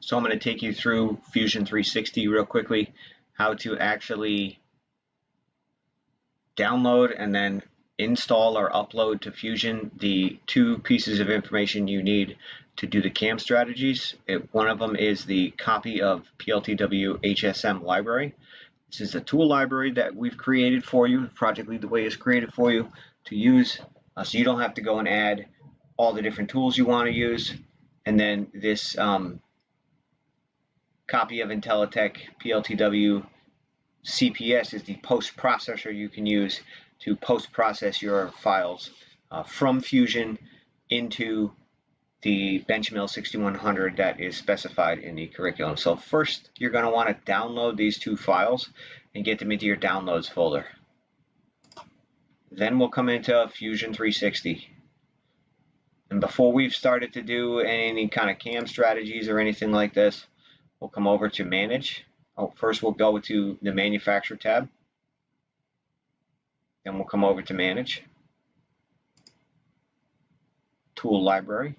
So I'm going to take you through Fusion 360 real quickly, how to actually download and then install or upload to Fusion the two pieces of information you need to do the CAM strategies. One of them is the copy of PLTW HSM library. This is a tool library that we've created for you. Project Lead the Way is created for you to use, so you don't have to go and add all the different tools you want to use. And then this copy of Intellitech PLTW CPS is the post processor you can use to post process your files from Fusion into the Benchmill 6100 that is specified in the curriculum. So first, you're going to want to download these two files and get them into your downloads folder. Then we'll come into Fusion 360. And before we've started to do any kind of CAM strategies or anything like this, we'll come over to Manage. First we'll go to the Manufacturer tab. Then we'll come over to Manage. Tool Library.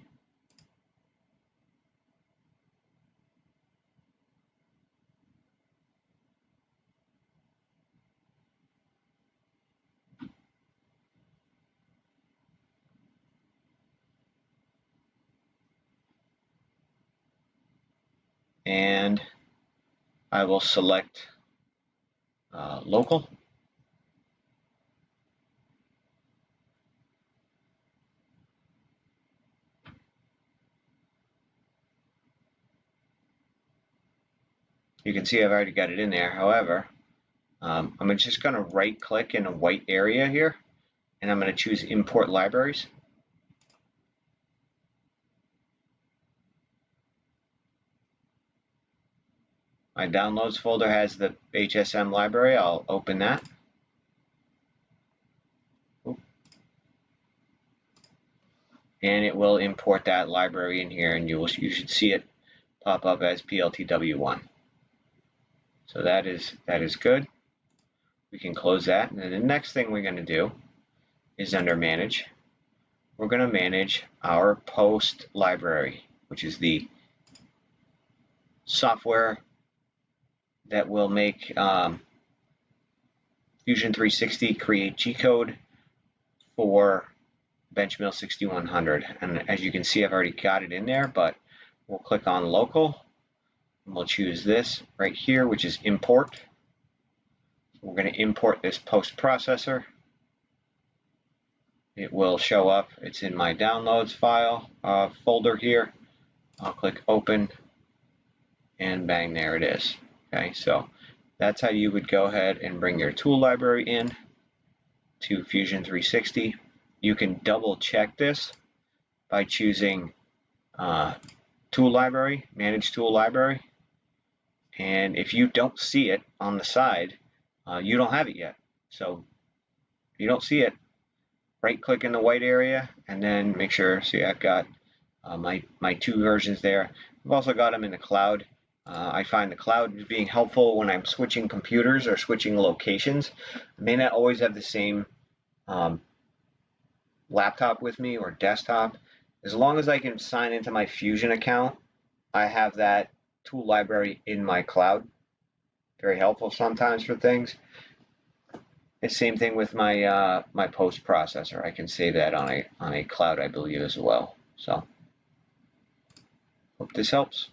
And I will select local. You can see I've already got it in there. However, I'm just going to right click in a white area here, and I'm going to choose Import Libraries. My downloads folder has the HSM library. I'll open that. And it will import that library in here, and you should see it pop up as PLTW1. So that is good. We can close that, and then the next thing we're going to do is under Manage. We're going to manage our post library, which is the software that will make Fusion 360 create G-code for Benchmill 6100. And as you can see, I've already got it in there, but we'll click on Local, and we'll choose this right here, which is Import. We're going to import this post processor. It will show up. It's in my Downloads file folder here. I'll click Open, and bang, there it is. Okay, so that's how you would go ahead and bring your tool library in to Fusion 360. You can double check this by choosing Tool Library, Manage Tool Library. And if you don't see it on the side, you don't have it yet. So if you don't see it, right click in the white area and then make sure, see, I've got my two versions there. I've also got them in the cloud. I find the cloud being helpful when I'm switching computers or switching locations. I may not always have the same laptop with me or desktop. As long as I can sign into my Fusion account, I have that tool library in my cloud. Very helpful sometimes for things. The same thing with my my post processor. I can save that on a cloud, I believe, as well. So hope this helps.